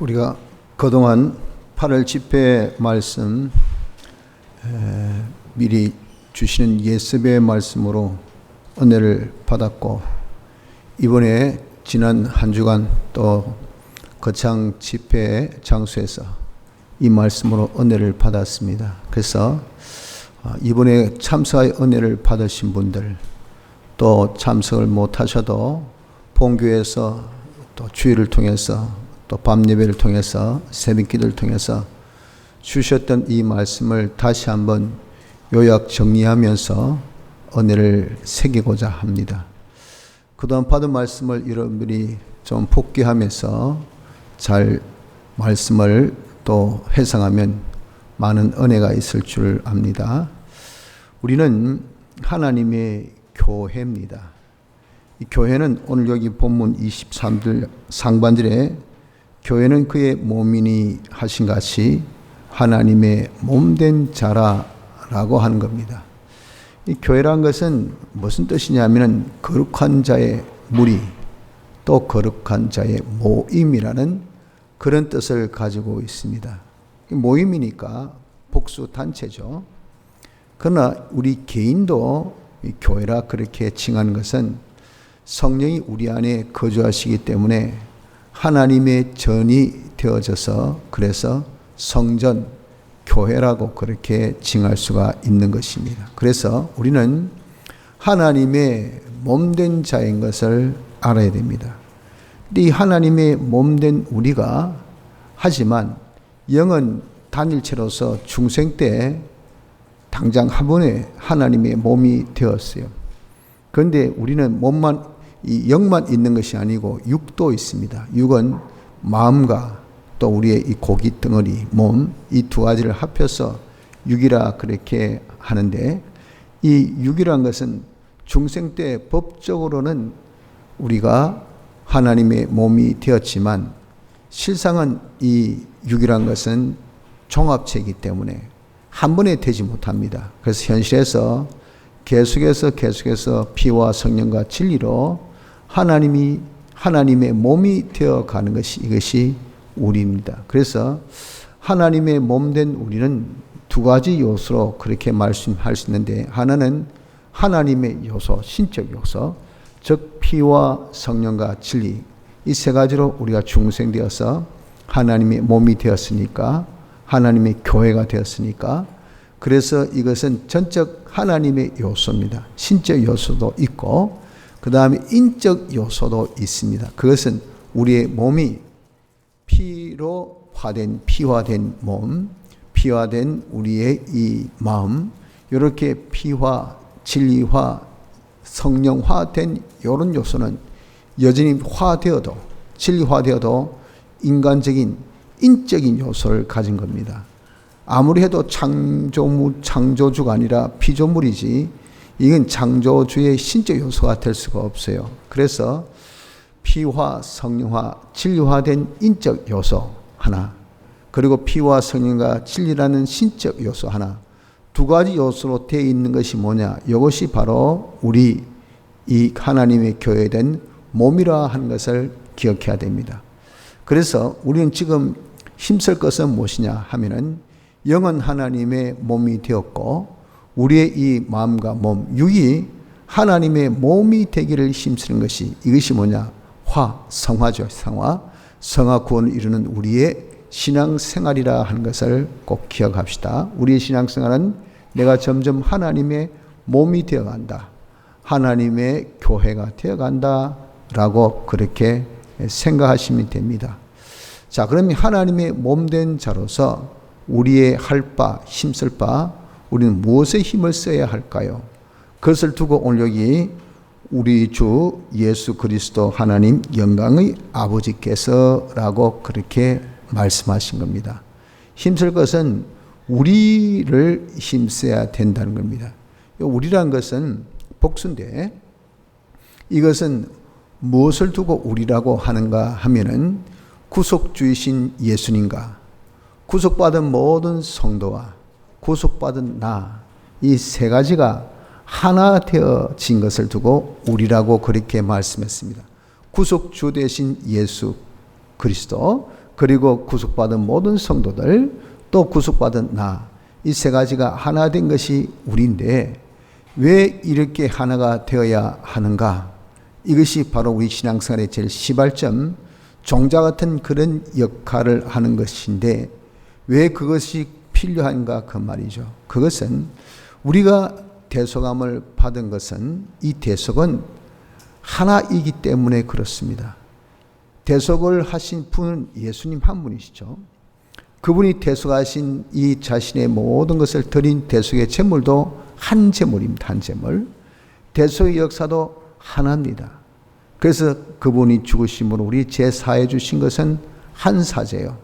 우리가 그동안 8월 집회 말씀 미리 주시는 예습의 말씀으로 은혜를 받았고, 이번에 지난 한 주간 또 거창 집회 장소에서 이 말씀으로 은혜를 받았습니다. 그래서 이번에 참석의 은혜를 받으신 분들, 또 참석을 못하셔도 본교에서 또 주일을 통해서 또 밤 예배를 통해서 새벽기도를 통해서 주셨던 이 말씀을 다시 한번 요약 정리하면서 은혜를 새기고자 합니다. 그동안 받은 말씀을 여러분들이 좀 복기하면서 잘 말씀을 또 회상하면 많은 은혜가 있을 줄 압니다. 우리는 하나님의 교회입니다. 이 교회는 오늘 여기 본문 23절 상반절에 교회는 그의 몸이니 하신 같이 하나님의 몸된 자라라고 하는 겁니다. 이 교회란 것은 무슨 뜻이냐면 거룩한 자의 무리, 또 거룩한 자의 모임이라는 그런 뜻을 가지고 있습니다. 모임이니까 복수 단체죠. 그러나 우리 개인도 이 교회라 그렇게 칭하는 것은 성령이 우리 안에 거주하시기 때문에 하나님의 전이 되어져서 그래서 성전, 교회라고 그렇게 칭할 수가 있는 것입니다. 그래서 우리는 하나님의 몸된 자인 것을 알아야 됩니다. 이 하나님의 몸된 우리가 하지만 영은 단일체로서 중생 때 당장 한 번에 하나님의 몸이 되었어요. 그런데 우리는 몸만, 이 영만 있는 것이 아니고 육도 있습니다. 육은 마음과 또 우리의 이 고기 덩어리, 몸, 이 두 가지를 합해서 육이라 그렇게 하는데, 이 육이란 것은 중생 때 법적으로는 우리가 하나님의 몸이 되었지만 실상은 이 육이란 것은 종합체이기 때문에 한 번에 되지 못합니다. 그래서 현실에서 계속해서 피와 성령과 진리로 하나님의 몸이 되어가는 것이 이것이 우리입니다. 그래서 하나님의 몸된 우리는 두 가지 요소로 그렇게 말씀할 수 있는데, 하나는 하나님의 요소, 신적 요소, 즉 피와 성령과 진리, 이 세 가지로 우리가 중생되어서 하나님의 몸이 되었으니까, 하나님의 교회가 되었으니까, 그래서 이것은 전적 하나님의 요소입니다. 신적 요소도 있고 그 다음에 인적 요소도 있습니다. 그것은 우리의 몸이 피화된 몸, 피화된 우리의 이 마음, 이렇게 피화, 진리화, 성령화된 이런 요소는 여전히 화되어도, 진리화되어도 인간적인, 인적인 요소를 가진 겁니다. 아무리 해도 창조주가 아니라 피조물이지, 이건 창조주의 신적 요소가 될 수가 없어요. 그래서 피화, 성령화, 진리화된 인적 요소 하나, 그리고 피와 성령과 진리라는 신적 요소 하나, 두 가지 요소로 되어 있는 것이 뭐냐? 이것이 바로 우리 이 하나님의 교회된 몸이라 하는 것을 기억해야 됩니다. 그래서 우리는 지금 힘쓸 것은 무엇이냐 하면은, 영은 하나님의 몸이 되었고 우리의 이 마음과 몸, 육이 하나님의 몸이 되기를 힘쓰는 것이, 이것이 뭐냐? 성화죠. 성화 구원을 이루는 우리의 신앙생활이라 하는 것을 꼭 기억합시다. 우리의 신앙생활은 내가 점점 하나님의 몸이 되어간다, 하나님의 교회가 되어간다 라고 그렇게 생각하시면 됩니다. 자, 그러면 하나님의 몸된 자로서 우리의 할 바, 힘쓸 바, 우리는 무엇에 힘을 써야 할까요? 그것을 두고 오늘 여기 우리 주 예수 그리스도 하나님 영광의 아버지께서라고 그렇게 말씀하신 겁니다. 힘쓸 것은 우리를 힘써야 된다는 겁니다. 우리란 것은 복수인데, 이것은 무엇을 두고 우리라고 하는가 하면은 구속주이신 예수님과 구속받은 모든 성도와 구속받은 나, 이 세 가지가 하나 되어진 것을 두고 우리라고 그렇게 말씀했습니다. 구속주 되신 예수 그리스도, 그리고 구속받은 모든 성도들, 또 구속받은 나, 이 세 가지가 하나 된 것이 우리인데 왜 이렇게 하나가 되어야 하는가? 이것이 바로 우리 신앙생활의 제일 시발점, 종자 같은 그런 역할을 하는 것인데 왜 그것이 필요한가 그 말이죠. 그것은 우리가 대속함을 받은 것은 이 대속은 하나이기 때문에 그렇습니다. 대속을 하신 분은 예수님 한 분이시죠. 그분이 대속하신 이 자신의 모든 것을 드린 대속의 제물도 한 제물입니다. 한 제물. 대속의 역사도 하나입니다. 그래서 그분이 죽으심으로 우리 죄 사해 주신 것은 한 사제요.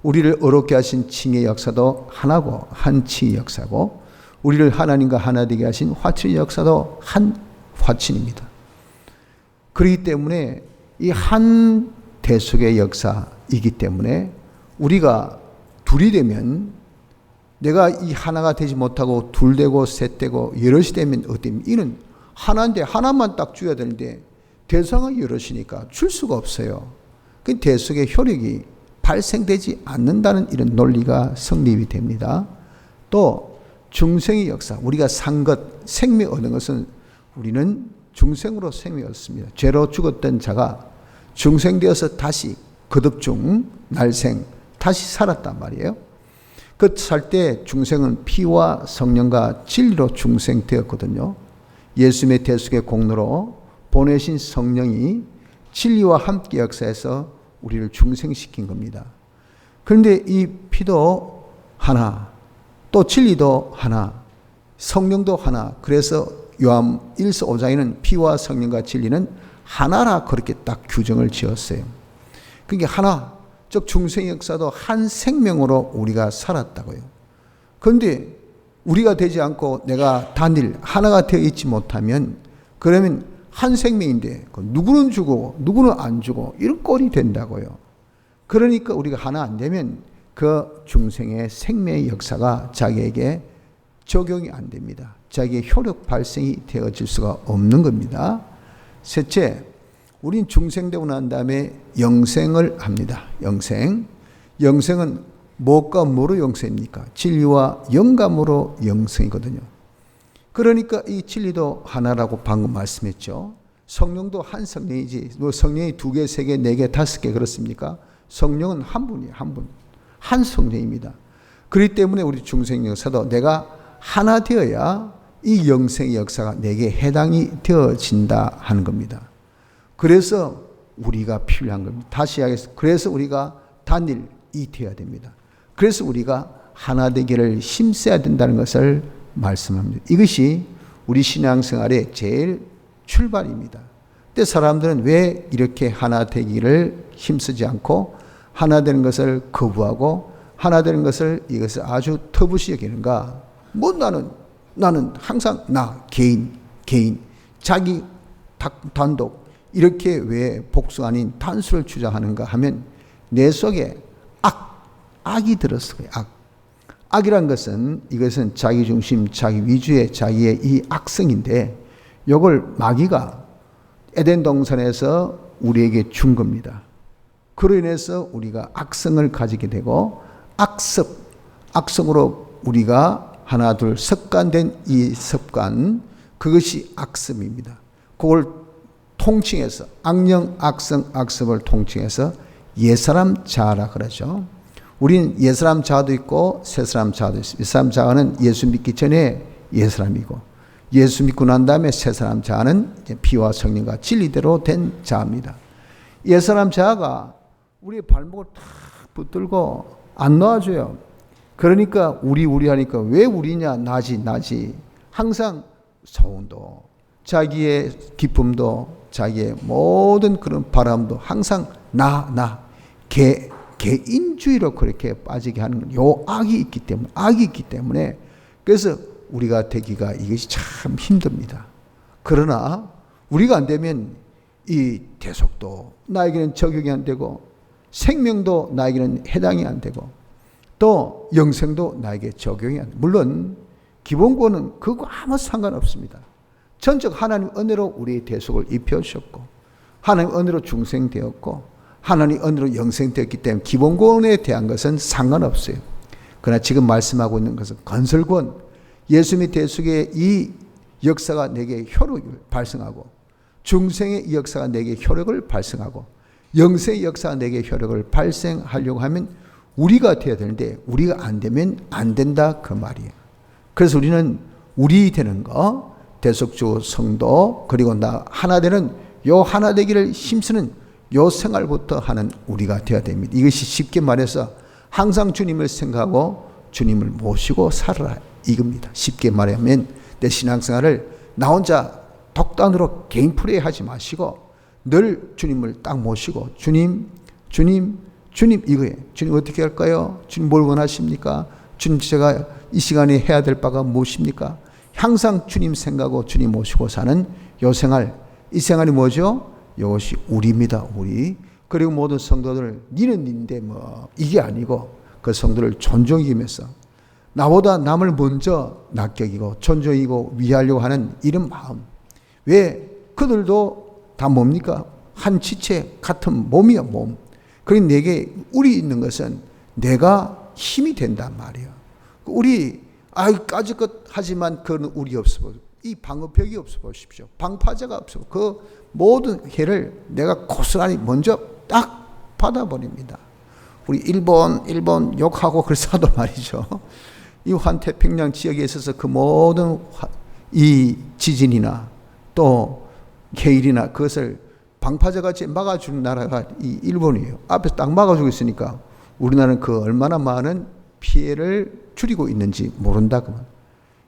우리를 어렵게 하신 칭의 역사도 하나고 한 칭의 역사고, 우리를 하나님과 하나 되게 하신 화친의 역사도 한 화친입니다. 그렇기 때문에 이 한 대속의 역사이기 때문에 우리가 둘이 되면, 내가 이 하나가 되지 못하고 둘 되고 셋 되고 여럿이 되면 어떻습니까? 이는 하나인데 하나만 딱 줘야 되는데 대상은 여럿이니까 줄 수가 없어요. 그 대속의 효력이 발생되지 않는다는 이런 논리가 성립이 됩니다. 또 중생의 역사, 우리가 산 것, 생명 얻은 것은 우리는 중생으로 생명 얻습니다. 죄로 죽었던 자가 중생되어서 다시 거듭중, 날생, 다시 살았단 말이에요. 그 살 때 중생은 피와 성령과 진리로 중생되었거든요. 예수님의 대속의 공로로 보내신 성령이 진리와 함께 역사해서 우리를 중생시킨 겁니다. 그런데 이 피도 하나, 또 진리도 하나, 성령도 하나. 그래서 요한 1서 5장에는 피와 성령과 진리는 하나라 그렇게 딱 규정을 지었어요. 그게 하나, 즉 중생의 역사도 한 생명으로 우리가 살았다고요. 그런데 우리가 되지 않고 내가 단일 하나가 되어 있지 못하면, 그러면 한 생명인데 누구는 주고 누구는 안 주고 이런 꼴이 된다고요. 그러니까 우리가 하나 안 되면 그 중생의 생명의 역사가 자기에게 적용이 안 됩니다. 자기의 효력 발생이 되어질 수가 없는 겁니다. 셋째, 우린 중생되고 난 다음에 영생을 합니다. 영생은 무엇과 뭐로 영생입니까? 진리와 영감으로 영생이거든요. 그러니까 이 진리도 하나라고 방금 말씀했죠. 성령도 한 성령이지, 뭐 성령이 2개, 3개, 4개, 5개 그렇습니까? 성령은 한 분이에요. 한 분. 한 성령입니다. 그렇기 때문에 우리 중생 역사도 내가 하나 되어야 이 영생의 역사가 내게 해당이 되어진다 하는 겁니다. 그래서 우리가 필요한 겁니다. 다시 하겠습니다. 그래서 우리가 단일이 되어야 됩니다. 그래서 우리가 하나 되기를 힘써야 된다는 것을 말씀합니다. 이것이 우리 신앙생활의 제일 출발입니다. 근데 사람들은 왜 이렇게 하나 되기를 힘쓰지 않고 하나 되는 것을 거부하고 하나 되는 것을 이것을 아주 터부시 여기는가? 뭐 나는 항상 나 개인 자기 단독 이렇게 왜 복수 아닌 단수를 주장하는가 하면 내 속에 악이 들었어요. 악이란 것은 이것은 자기 중심, 자기 위주의 자기의 이 악성인데 이걸 마귀가 에덴 동산에서 우리에게 준 겁니다. 그로 인해서 우리가 악성을 가지게 되고 악성으로 우리가 하나 둘 습관된 이 습관, 그것이 악습입니다. 그걸 통칭해서 악령, 악습을 통칭해서 옛사람 자아라 그러죠. 우리는 옛사람 자아도 있고 새사람 자아도 있습니다. 옛사람 자아는 예수 믿기 전에 옛사람이고, 예수 믿고 난 다음에 새사람 자아는 이제 피와 성령과 진리대로 된 자아입니다. 옛사람 자아가 우리의 발목을 탁 붙들고 안 놓아줘요. 그러니까 우리 하니까 왜 우리냐, 나지. 항상 소원도, 자기의 기쁨도, 자기의 모든 그런 바람도 항상 개인주의로 그렇게 빠지게 하는 요 악이 있기 때문에 그래서 우리가 되기가 이것이 참 힘듭니다. 그러나 우리가 안 되면 이 대속도 나에게는 적용이 안 되고, 생명도 나에게는 해당이 안 되고, 또 영생도 나에게 적용이 안 돼요. 물론 기본권은 그거 아무 상관없습니다. 전적 하나님 은혜로 우리의 대속을 입혀주셨고, 하나님 은혜로 중생되었고, 하나님 은혜로 영생되었기 때문에 기본권에 대한 것은 상관없어요. 그러나 지금 말씀하고 있는 것은 건설권, 예수님의 대속의 이 역사가 내게 효력을 발생하고, 중생의 이 역사가 내게 효력을 발생하고, 영생의 역사가 내게 효력을 발생하려고 하면 우리가 되어야 되는데 우리가 안 되면 안 된다 그 말이에요. 그래서 우리는 우리 되는 거, 대속주 성도, 그리고 나 하나 되는 요 하나 되기를 힘쓰는 요 생활부터 하는 우리가 되어야 됩니다. 이것이 쉽게 말해서 항상 주님을 생각하고 주님을 모시고 살아라 이겁니다. 쉽게 말하면 내 신앙생활을 나 혼자 독단으로 개인 플레이하지 마시고 늘 주님을 딱 모시고 주님 이거예요. 주님 어떻게 할까요? 주님 뭘 원하십니까? 주님 제가 이 시간에 해야 될 바가 무엇입니까? 항상 주님 생각하고 주님 모시고 사는 요 생활, 이 생활이 뭐죠? 이것이 우리입니다. 우리. 그리고 모든 성도들 니는 니인데 뭐 이게 아니고 그 성도를 존중이면서 나보다 남을 먼저 납격이고 존중이고 위하려고 하는 이런 마음. 왜? 그들도 다 뭡니까? 한 지체 같은 몸이야 몸. 그러니 내게 우리 있는 것은 내가 힘이 된단 말이에요. 우리 까짓것 하지만 그는 우리 없어. 이 방어벽이 없어 보십시오. 방파제가 없어. 그 모든 해를 내가 고스란히 먼저 딱 받아버립니다. 우리 일본 욕하고 그래서도 말이죠. 이 환태평양 지역에 있어서 그 모든 이 지진이나 또 해일이나 그것을 방파제같이 막아주는 나라가 이 일본이에요. 앞에서 딱 막아주고 있으니까 우리나라는 그 얼마나 많은 피해를 줄이고 있는지 모른다.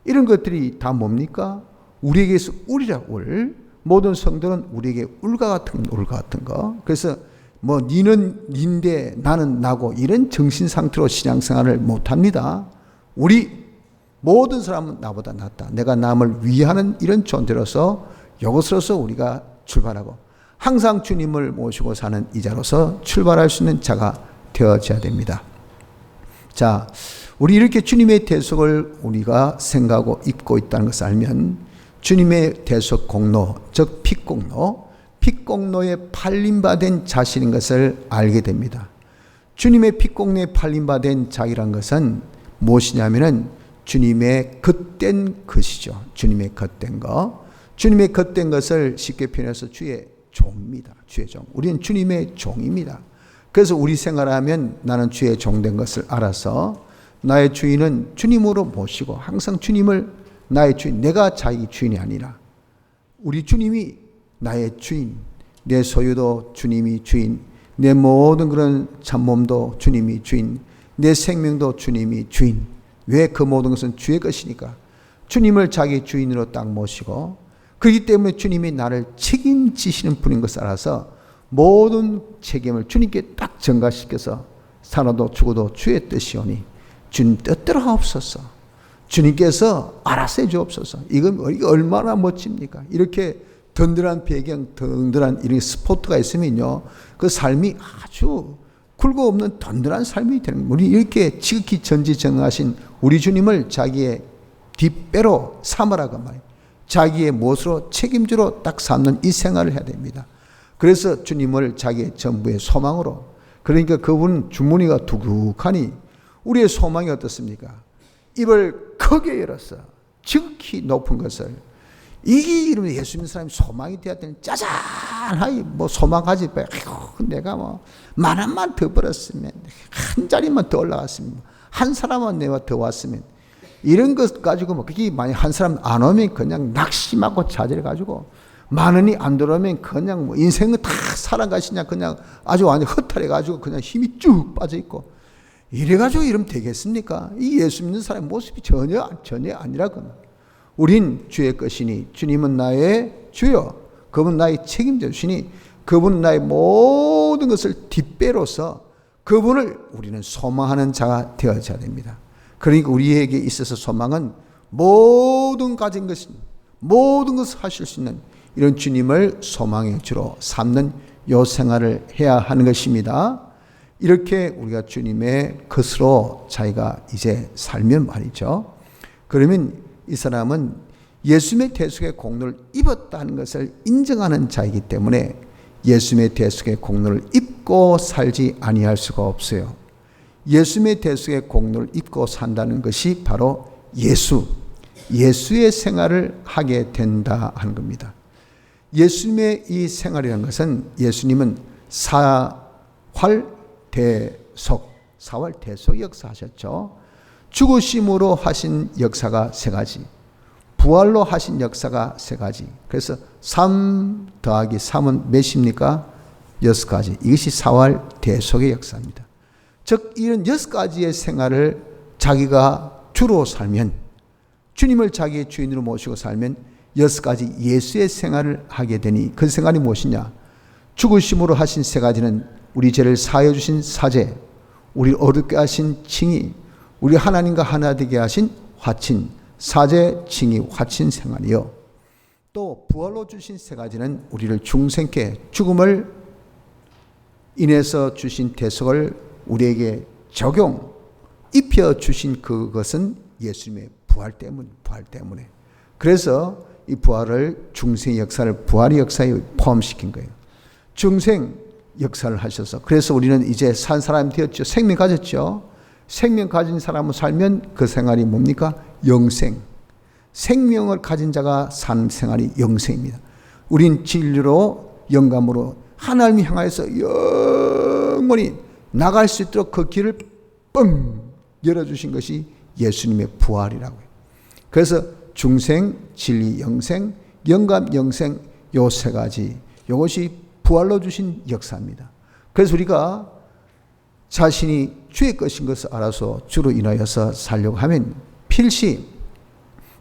이런 것들이 다 뭡니까? 우리에게서 울이라 울. 모든 성도는 우리에게 울과 같은 거. 그래서 뭐 니는 니인데 나는 나고 이런 정신 상태로 신앙생활을 못합니다. 우리 모든 사람은 나보다 낫다. 내가 남을 위하는 이런 존재로서 이것으로서 우리가 출발하고 항상 주님을 모시고 사는 이자로서 출발할 수 있는 자가 되어져야 됩니다. 자, 우리 이렇게 주님의 대속을 우리가 생각하고 입고 있다는 것을 알면 주님의 대속 공로, 즉 핏공로에 팔림받은 자신인 것을 알게 됩니다. 주님의 핏공로에 팔림받은 자이란 것은 무엇이냐면은 주님의 겉된 것이죠. 주님의 겉된 것. 주님의 겉된 것을 쉽게 표현해서 주의 종입니다. 주의 종. 우리는 주님의 종입니다. 그래서 우리 생활하면 나는 주의 종된 것을 알아서 나의 주인은 주님으로 모시고 항상 주님을 나의 주인, 내가 자기 주인이 아니라 우리 주님이 나의 주인, 내 소유도 주님이 주인, 내 모든 그런 참몸도 주님이 주인, 내 생명도 주님이 주인. 왜? 그 모든 것은 주의 것이니까 주님을 자기 주인으로 딱 모시고 그렇기 때문에 주님이 나를 책임지시는 분인 것을 알아서 모든 책임을 주님께 딱 전가시켜서 살아도 죽어도 주의 뜻이오니 주님 뜻대로 하옵소서. 주님께서 알아서 해주옵소서. 이거 얼마나 멋집니까? 이렇게 든든한 배경, 든든한 이런 스포트가 있으면요, 그 삶이 아주 굴곡 없는 든든한 삶이 되는 거예요. 우리 이렇게 지극히 전지전능하신 우리 주님을 자기의 뒷배로 삼으라고 말이에요. 자기의 몫으로 책임지로 딱 삼는 이 생활을 해야 됩니다. 그래서 주님을 자기의 전부의 소망으로, 그러니까 그분 주머니가 두둑하니 우리의 소망이 어떻습니까? 입을 크게 열어서 지극히 높은 것을 이게 이러면 예수 믿는 사람이 소망이 되어야 되는 짜잔하게 뭐 소망하지 봐. 내가 뭐 만 원만 더 벌었으면 한 자리만 더 올라갔으면 한 사람만 내가 더 왔으면 이런 것 가지고 뭐 그게 만약 한 사람 안 오면 그냥 낙심하고 좌절해가지고 만 원이 안 들어오면 그냥 뭐 인생은 다 살아가시냐 그냥 아주 완전 허탈해가지고 그냥 힘이 쭉 빠져있고 이래가지고 이러면 되겠습니까? 이 예수 믿는 사람의 모습이 전혀 아니라고. 우린 주의 것이니 주님은 나의 주요. 그분 나의 책임져 주시니 그분은 나의 모든 것을 뒷배로서 그분을 우리는 소망하는 자가 되어져야 됩니다. 그러니까 우리에게 있어서 소망은 모든 가진 것인 모든 것을 하실 수 있는 이런 주님을 소망의 주로 삼는 요 생활을 해야 하는 것입니다. 이렇게 우리가 주님의 것으로 자기가 이제 살면 말이죠. 그러면 이 사람은 예수님의 대속의 공로를 입었다는 것을 인정하는 자이기 때문에 예수님의 대속의 공로를 입고 살지 아니할 수가 없어요. 예수님의 대속의 공로를 입고 산다는 것이 바로 예수의 생활을 하게 된다 하는 겁니다. 예수님의 이 생활이라는 것은 예수님은 사활대속 역사하셨죠. 죽으심으로 하신 역사가 세 가지, 부활로 하신 역사가 세 가지. 그래서 3 더하기 3은 몇입니까? 6가지. 이것이 사활대속의 역사입니다. 즉 이런 6가지의 생활을 자기가 주로 살면, 주님을 자기의 주인으로 모시고 살면 6가지 예수의 생활을 하게 되니, 그 생활이 무엇이냐? 죽으심으로 하신 세 가지는 우리 죄를 사하여 주신 사죄, 우리를 어둡게 하신 칭의, 우리 하나님과 하나 되게 하신 화친, 사죄, 칭의, 화친 생활이요. 또 부활로 주신 세 가지는 우리를 중생케, 죽음을 인해서 주신 대속을 우리에게 입혀 주신 그것은 예수님의 부활 때문에. 그래서 이 부활을 중생 역사를 부활의 역사에 포함시킨 거예요. 중생 역사를 하셔서, 그래서 우리는 이제 산 사람이 되었죠. 생명 가졌죠. 생명 가진 사람을 살면 그 생활이 뭡니까? 영생. 생명을 가진 자가 산 생활이 영생입니다. 우린 진리로 영감으로 하나님을 향하여서 영원히 나갈 수 있도록 그 길을 뻥 열어주신 것이 예수님의 부활이라고요. 그래서 중생, 진리, 영생, 영감, 영생, 요 세 가지, 이것이 부활로 주신 역사입니다. 그래서 우리가 자신이 주의 것인 것을 알아서 주로 인하여서 살려고 하면 필시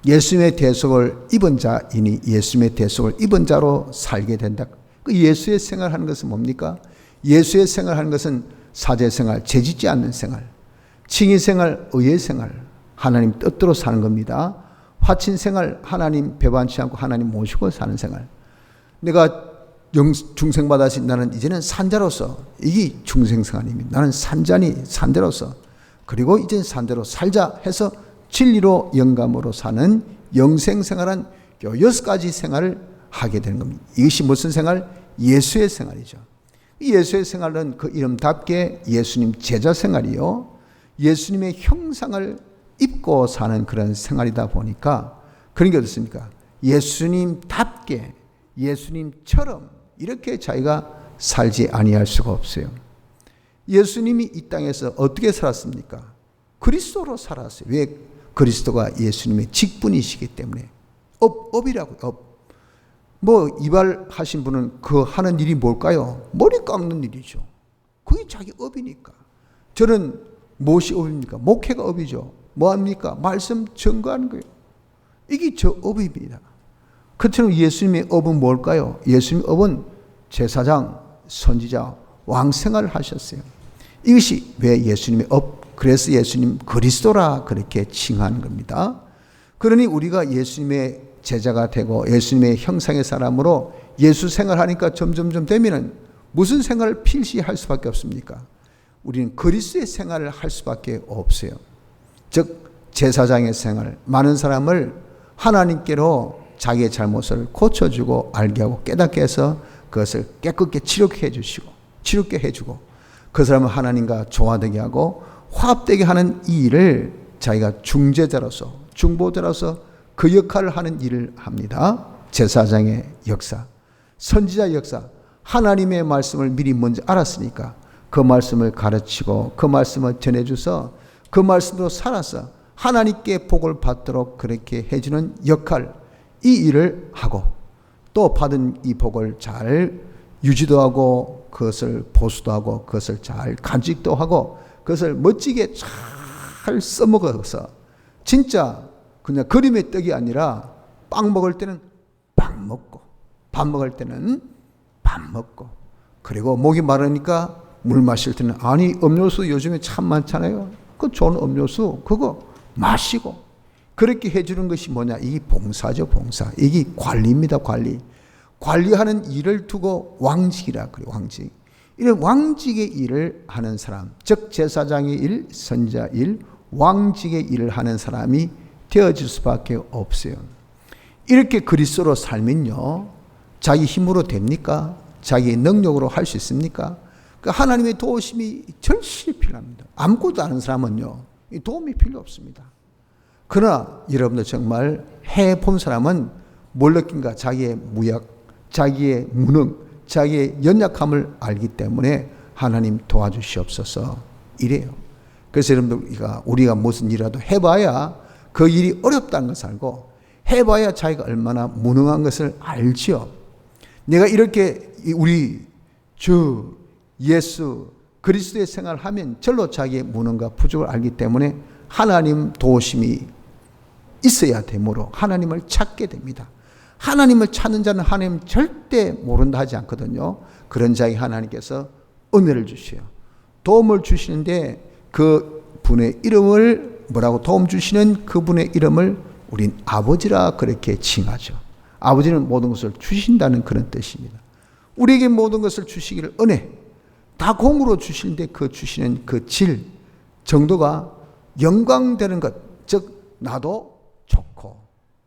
예수님의 대속을 입은 자이니 예수님의 대속을 입은 자로 살게 된다. 그 예수의 생활하는 것은 뭡니까? 예수의 생활하는 것은 사제 생활, 죄짓지 않는 생활, 칭의 생활, 의의 생활, 하나님 뜻대로 사는 겁니다. 화친 생활, 하나님 배반치 않고 하나님 모시고 사는 생활. 내가 중생 받아신 나는 이제는 산자로서, 이게 중생 생활입니다. 나는 산자로서, 그리고 이제는 산자로 살자 해서 진리로 영감으로 사는 영생 생활은 요 6가지 생활을 하게 되는 겁니다. 이것이 무슨 생활? 예수의 생활이죠. 이 예수의 생활은 그 이름답게 예수님 제자 생활이요, 예수님의 형상을 입고 사는 그런 생활이다 보니까 그런 게 어떻습니까? 예수님답게, 예수님처럼 이렇게 자기가 살지 아니할 수가 없어요. 예수님이 이 땅에서 어떻게 살았습니까? 그리스도로 살았어요. 왜? 그리스도가 예수님의 직분이시기 때문에. 업이라고요. 뭐 이발하신 분은 그 하는 일이 뭘까요? 머리 깎는 일이죠. 그게 자기 업이니까. 저는 무엇이 업입니까? 목회가 업이죠. 뭐합니까? 말씀 전거하는 거예요. 이게 저 업입니다. 그처럼 예수님의 업은 뭘까요? 예수님의 업은 제사장, 선지자, 왕생활을 하셨어요. 이것이 왜 예수님의 업, 그래서 예수님 그리스도라 그렇게 칭하는 겁니다. 그러니 우리가 예수님의 제자가 되고 예수님의 형상의 사람으로 예수 생활하니까 점점점 되면은 무슨 생활을 필시 할 수밖에 없습니까? 우리는 그리스도의 생활을 할 수밖에 없어요. 즉 제사장의 생활, 많은 사람을 하나님께로 자기의 잘못을 고쳐주고 알게 하고 깨닫게 해서 그것을 깨끗게 치료케 해주고 그 사람을 하나님과 조화되게 하고 화합되게 하는 이 일을 자기가 중재자로서, 중보자로서 그 역할을 하는 일을 합니다. 제사장의 역사, 선지자 역사, 하나님의 말씀을 미리 먼저 알았으니까 그 말씀을 가르치고 그 말씀을 전해줘서 그 말씀으로 살아서 하나님께 복을 받도록 그렇게 해주는 역할, 이 일을 하고 또 받은 이 복을 잘 유지도 하고 그것을 보수도 하고 그것을 잘 간직도 하고 그것을 멋지게 잘 써먹어서 진짜 그냥 그림의 떡이 아니라 빵 먹을 때는 빵 먹고 밥 먹을 때는 밥 먹고 그리고 목이 마르니까 물 마실 때는 아니 음료수 요즘에 참 많잖아요. 그 좋은 음료수 그거 마시고 그렇게 해주는 것이 뭐냐? 이게 봉사죠, 봉사. 이게 관리입니다, 관리. 관리하는 일을 두고 왕직이라 그래요, 왕직. 이런 왕직의 일을 하는 사람, 즉 제사장의 일, 선지자 일, 왕직의 일을 하는 사람이 되어질 수밖에 없어요. 이렇게 그리스도로 살면요, 자기 힘으로 됩니까? 자기의 능력으로 할 수 있습니까? 그 하나님의 도우심이 절실히 필요합니다. 아무것도 아는 사람은요, 이 도움이 필요 없습니다. 그러나 여러분들 정말 해본 사람은 뭘 느낀가? 자기의 무약, 자기의 무능, 자기의 연약함을 알기 때문에 하나님 도와주시옵소서 이래요. 그래서 여러분들 우리가 무슨 일이라도 해봐야 그 일이 어렵다는 것을 알고 해봐야 자기가 얼마나 무능한 것을 알지요. 내가 이렇게 우리 주 예수 그리스도의 생활을 하면 절로 자기의 무능과 부족을 알기 때문에 하나님 도우심이 있어야 되므로 하나님을 찾게 됩니다. 하나님을 찾는 자는 하나님 절대 모른다 하지 않거든요. 그런 자에게 하나님께서 은혜를 주셔요. 도움을 주시는데 그 분의 이름을 뭐라고 도움 주시는 그분의 이름을 우린 아버지라 그렇게 칭하죠. 아버지는 모든 것을 주신다는 그런 뜻입니다. 우리에게 모든 것을 주시기를 은혜 다 공으로 주시는데 그 주시는 그 질 정도가 영광되는 것, 즉 나도 좋고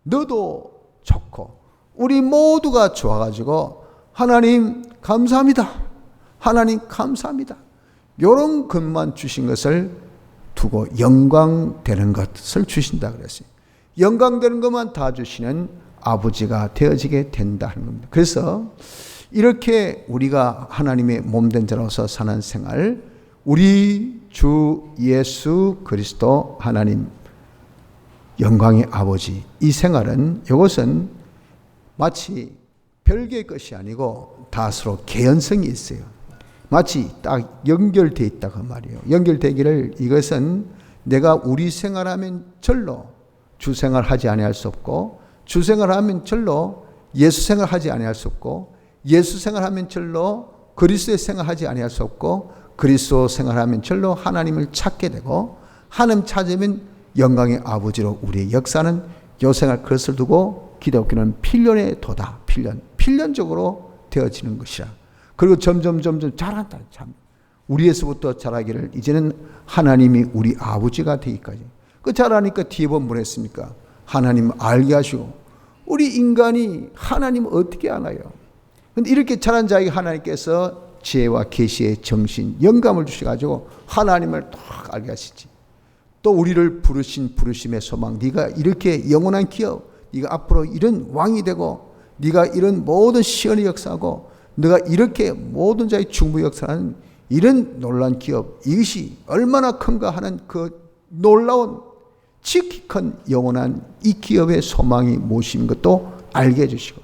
너도 좋고 우리 모두가 좋아가지고 하나님 감사합니다. 하나님 감사합니다. 이런 것만 주신 것을 두고 영광되는 것을 주신다 그랬어요. 영광되는 것만 다 주시는 아버지가 되어지게 된다 하는 겁니다. 그래서 이렇게 우리가 하나님의 몸된 자로서 사는 생활, 우리 주 예수 그리스도 하나님 영광의 아버지 이 생활은 이것은 마치 별개의 것이 아니고 다 서로 개연성이 있어요. 마치 딱 연결되어 있다 그 말이에요. 연결되기를 이것은 내가 우리 생활하면 절로 주 생활하지 아니할 수 없고 주 생활하면 절로 예수 생활하지 아니할 수 없고 예수 생활하면 절로 그리스도의 생활하지 아니할 수 없고 그리스도 생활하면 절로 하나님을 찾게 되고 하나님 찾으면 영광의 아버지로 우리의 역사는 요 생활 그것을 두고 기독교는 필연의 도다. 필연적으로 되어지는 것이라. 그리고 점점 자란다. 참 우리에서부터 자라기를 이제는 하나님이 우리 아버지가 되기까지. 그 자라니까 뒤에 보면 뭐랬습니까? 하나님 알게 하시고 우리 인간이 하나님을 어떻게 알아요? 근데 이렇게 자란 자에게 하나님께서 지혜와 계시의 정신, 영감을 주셔가지고 하나님을 딱 알게 하시지. 또 우리를 부르신 부르심의 소망, 네가 이렇게 영원한 기업, 네가 앞으로 이런 왕이 되고 네가 이런 모든 시연의 역사하고 네가 이렇게 모든 자의 중부 역사하는 이런 놀라운 기업, 이것이 얼마나 큰가 하는 그 놀라운 지극히 큰 영원한 이 기업의 소망이 무엇인 것도 알게 해주시고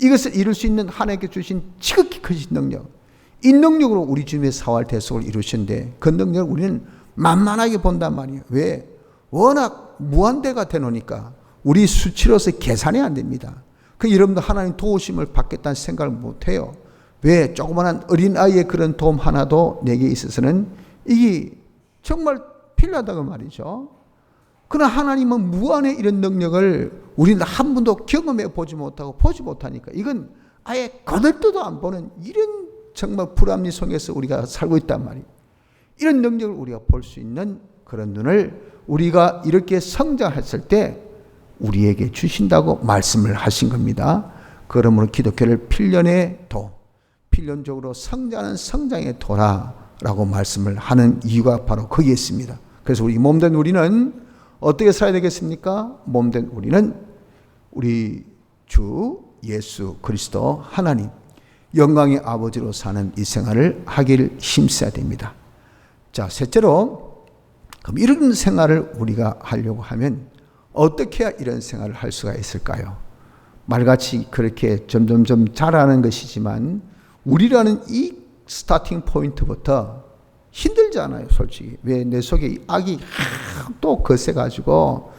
이것을 이룰 수 있는 하나님께 주신 지극히 크신 능력, 이 능력으로 우리 주님의 사활 대속을 이루시는데 그 능력을 우리는 만만하게 본단 말이에요. 왜? 워낙 무한대가 되노니까 우리 수치로서 계산이 안 됩니다. 그 여러분도 하나님 도우심을 받겠다는 생각을 못해요. 왜? 조그마한 어린아이의 그런 도움 하나도 내게 있어서는 이게 정말 필요하다고 말이죠. 그러나 하나님은 무한의 이런 능력을 우리는 한 번도 경험해 보지 못하고 보지 못하니까 이건 아예 거들떠도 안 보는 이런 정말 불합리 속에서 우리가 살고 있단 말이에요. 이런 능력을 우리가 볼 수 있는 그런 눈을 우리가 이렇게 성장했을 때 우리에게 주신다고 말씀을 하신 겁니다. 그러므로 기독교를 필연의 도, 필연적으로 성장하는 성장의 도라라고 말씀을 하는 이유가 바로 거기에 있습니다. 그래서 우리 몸된 우리는 어떻게 살아야 되겠습니까? 몸된 우리는 우리 주 예수 그리스도 하나님 영광의 아버지로 사는 이 생활을 하기를 힘써야 됩니다. 자, 셋째로 그럼 이런 생활을 우리가 하려고 하면 어떻게 해야 이런 생활을 할 수가 있을까요? 말같이 그렇게 점점점 자라는 것이지만 우리라는 이 스타팅 포인트부터 힘들잖아요, 솔직히. 왜? 내 속에 이 악이 또 거세가지고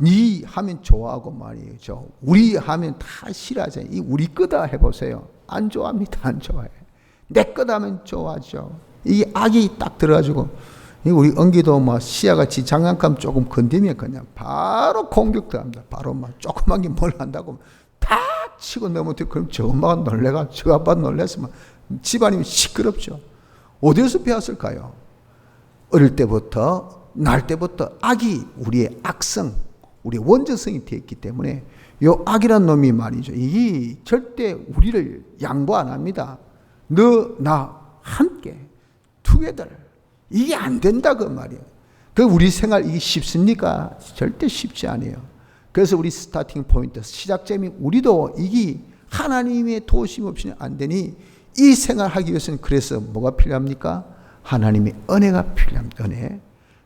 니 하면 좋아하고 말이죠. 우리 하면 다 싫어하잖아요. 이 우리 거다 해보세요. 안 좋아합니다. 안 좋아해. 내 거다 하면 좋아하죠. 이 악이 딱 들어가지고 우리 은기도 막 시야같이 장난감 조금 건드면 그냥 바로 공격 들어갑니다. 바로 막 조그만 게 뭘 한다고 다 치고 넘어뜨리고 그럼 저 엄마가 놀래가 저 아빠 놀래서 막 집안이 시끄럽죠. 어디서 배웠을까요? 어릴 때부터 날 때부터 악이 우리의 악성, 우리의 원죄성이 되어 있기 때문에 요 악이란 놈이 말이죠. 이게 절대 우리를 양보 안 합니다. 너, 나 함께 투게더. 이게 안 된다 그 말이에요. 그 우리 생활 이게 쉽습니까? 절대 쉽지 않아요. 그래서 우리 스타팅 포인트, 시작점이 우리도 이게 하나님의 도우심 없이는 안 되니 이 생활하기 위해서는 그래서 뭐가 필요합니까? 하나님의 은혜가 필요합니다. 은혜.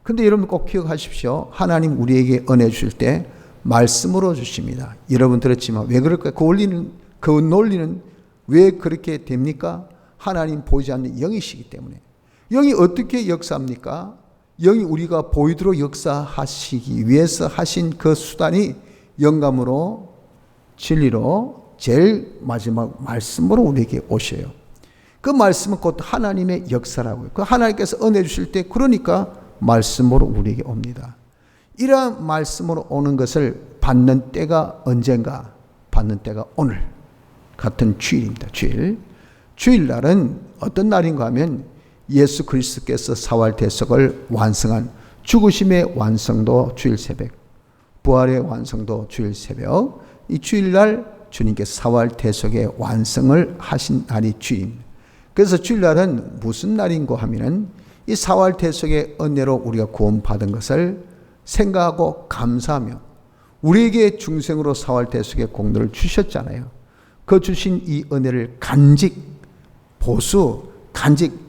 근데 여러분 꼭 기억하십시오. 하나님 우리에게 은혜 주실 때 말씀으로 주십니다. 여러분 들었지만 왜 그럴까요? 그 논리는 왜 그렇게 됩니까? 하나님 보이지 않는 영이시기 때문에. 영이 어떻게 역사합니까? 영이 우리가 보이도록 역사하시기 위해서 하신 그 수단이 영감으로 진리로 제일 마지막 말씀으로 우리에게 오셔요. 그 말씀은 곧 하나님의 역사라고요. 그 하나님께서 은혜 주실 때 그러니까 말씀으로 우리에게 옵니다. 이러한 말씀으로 오는 것을 받는 때가 언젠가? 받는 때가 오늘 같은 주일입니다. 주일날은 어떤 날인가 하면 예수 그리스도께서 사활 대속을 완성한 죽으심의 완성도 주일 새벽, 부활의 완성도 주일 새벽, 이 주일날 주님께서 사활 대속의 완성을 하신 날이 주일입니다. 그래서 주일날은 무슨 날인고 하면은 이 사활 대속의 은혜로 우리가 구원받은 것을 생각하고 감사하며 우리에게 중생으로 사활 대속의 공로를 주셨잖아요. 그 주신 이 은혜를 간직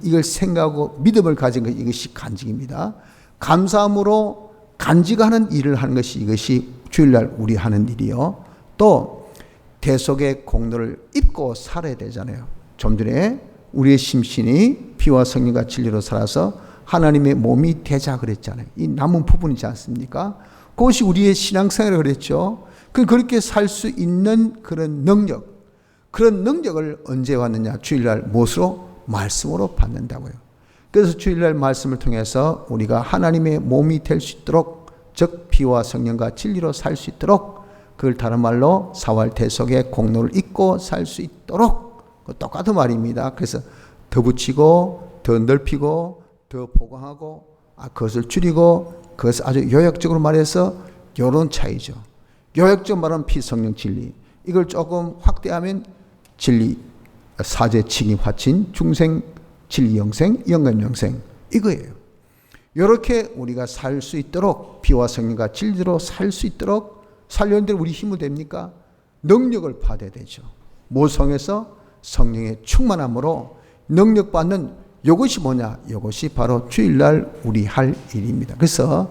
이걸 생각하고 믿음을 가진 것 이것이 간직입니다. 감사함으로 간직하는 일을 하는 것이 이것이 주일날 우리 하는 일이요. 또 대속의 공로를 입고 살아야 되잖아요. 좀 전에 우리의 심신이 피와 성령과 진리로 살아서 하나님의 몸이 되자 그랬잖아요. 이 남은 부분이지 않습니까? 그것이 우리의 신앙생활을 그랬죠. 그렇게 살 수 있는 그런 능력을 언제 왔느냐? 주일날 무엇으로? 말씀으로 받는다고요. 그래서 주일날 말씀을 통해서 우리가 하나님의 몸이 될 수 있도록, 즉 피와 성령과 진리로 살 수 있도록, 그걸 다른 말로 사활 대속의 공로를 잊고 살 수 있도록, 똑같은 말입니다. 그래서 더 붙이고 더 넓히고 더 보강하고 그것을 줄이고, 그것을 아주 요약적으로 말해서 이런 차이죠. 요약적으로 말하면 피, 성령, 진리. 이걸 조금 확대하면 진리, 사제, 칭의, 화친, 중생, 진리, 영생, 영감, 영생, 이거예요. 이렇게 우리가 살 수 있도록, 피와 성령과 진리로 살 수 있도록 살려는데 우리 힘을 됩니까? 능력을 받아야 되죠. 모성에서 성령의 충만함으로 능력받는 이것이 뭐냐? 이것이 바로 주일날 우리 할 일입니다. 그래서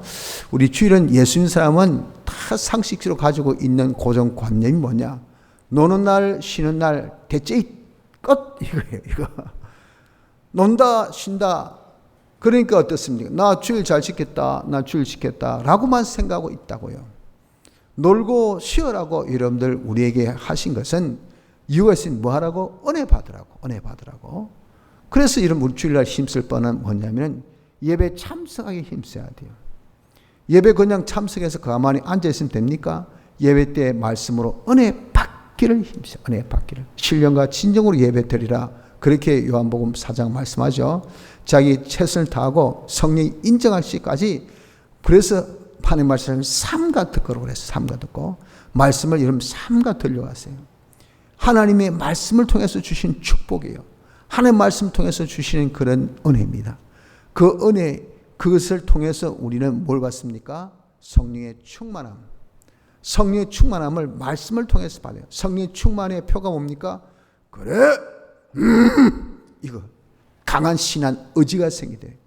우리 주일은 예수님 사람은 다 상식적으로 가지고 있는 고정관념이 뭐냐? 노는 날, 쉬는 날, 대체 끝! 이거예요, 이거. 논다, 쉰다. 그러니까 어떻습니까? 나 주일 잘 지켰다, 나 주일 지켰다. 라고만 생각하고 있다고요. 놀고 쉬어라고 여러분들 우리에게 하신 것은 이유가 있으니 뭐 하라고? 은혜 받으라고. 그래서 이런 우리 주일날 힘쓸 뻔은 뭐냐면 예배 참석하기 힘써야 돼요. 예배 그냥 참석해서 가만히 앉아있으면 됩니까? 예배 때 말씀으로 은혜 받기를 힘써요. 은혜 받기를. 신령과 진정으로 예배 드리라. 그렇게 요한복음 4장 말씀하죠. 자기 최선을 다하고 성령이 인정하시기까지. 그래서 하나님 말씀을 삼가 듣고라고 그랬어요. 삼가 듣고. 말씀을 여러분 삼가 들려가세요. 하나님의 말씀을 통해서 주신 축복이에요. 하나님의 말씀을 통해서 주시는 그런 은혜입니다. 그 은혜, 그것을 통해서 우리는 뭘 받습니까? 성령의 충만함. 성령의 충만함을 말씀을 통해서 받아요. 성령의 충만의 표가 뭡니까? 그래, 이거 강한 신한 의지가 생기대.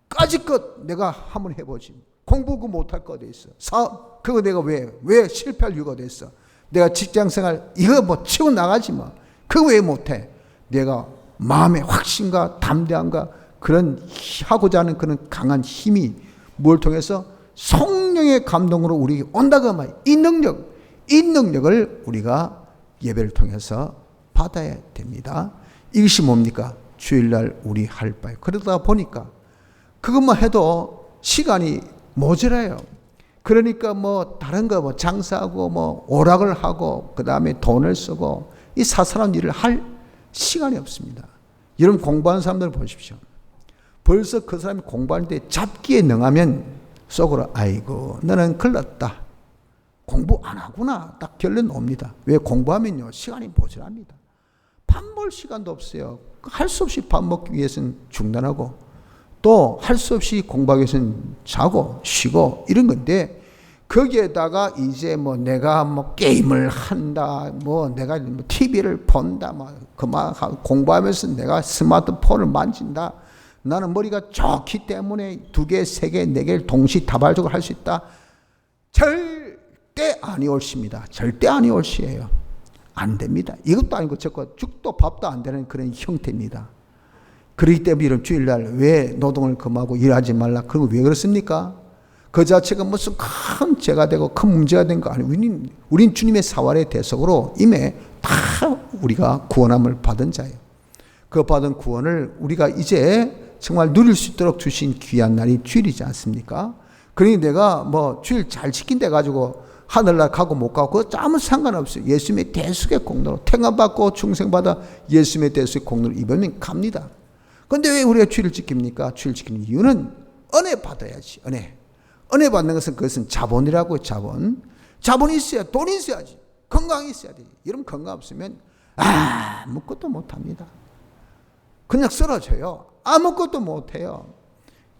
까짓것 내가 한번 해보지. 공부 그 못할 거 돼 있어. 사업 그거 내가 왜 실패할 이유가 돼 있어. 내가 직장생활 이거 뭐 치고 나가지 뭐. 그거 왜 못해? 내가 마음의 확신과 담대함과 그런 하고자 하는 그런 강한 힘이 뭘 통해서 성령의 감동으로 우리에게 온다고 말이에요. 이 능력을 우리가 예배를 통해서 받아야 됩니다. 이것이 뭡니까? 주일날 우리 할 바예요. 그러다 보니까 그것만 해도 시간이 모자라요. 그러니까 뭐 다른 거 뭐 장사하고 뭐 오락을 하고 그 다음에 돈을 쓰고 이 사사로운 일을 할 시간이 없습니다. 여러분 공부하는 사람들 보십시오. 벌써 그 사람이 공부할 때 잡기에 능하면 속으로 아이고 너는 큰일 났다. 공부 안 하구나 딱 결론 옵니다. 왜? 공부하면요 시간이 모자랍니다. 밥 먹을 시간도 없어요. 할 수 없이 밥 먹기 위해서는 중단하고 또 할 수 없이 공부하기 위해서는 자고 쉬고 이런 건데, 거기에다가 이제 뭐 내가 뭐 게임을 한다, 뭐 내가 뭐 TV를 본다, 뭐 그만 공부하면서 내가 스마트폰을 만진다, 나는 머리가 좋기 때문에 2개, 3개, 4개를 동시다발적으로 할 수 있다. 절대 아니 옳습니다. 절대 아니 옳시예요. 안 됩니다. 이것도 아니고 저거 죽도 밥도 안 되는 그런 형태입니다. 그렇기 때문에 이런 주일날 왜 노동을 금하고 일하지 말라, 그런 거 왜 그렇습니까? 그 자체가 무슨 큰 죄가 되고 큰 문제가 된 거 아니에요. 우린 주님의 사활의 대속으로 이미 다 우리가 구원함을 받은 자예요. 그 받은 구원을 우리가 이제 정말 누릴 수 있도록 주신 귀한 날이 주일이지 않습니까? 그러니 내가 뭐 주일 잘 지킨다 가지고 하늘날 가고 못 가고 그거 아무 상관없어요. 예수님의 대속의 공로로 택함받고 충생받아 예수님의 대속의 공로를 입으면 갑니다. 그런데 왜 우리가 주일을 지킵니까? 주일 지키는 이유는 은혜 받아야지. 은혜 받는 것은 그것은 자본이라고요. 자본이 있어야, 돈이 있어야지, 건강이 있어야 돼. 여러분 건강 없으면 아무것도 못합니다. 그냥 쓰러져요. 아무것도 못해요.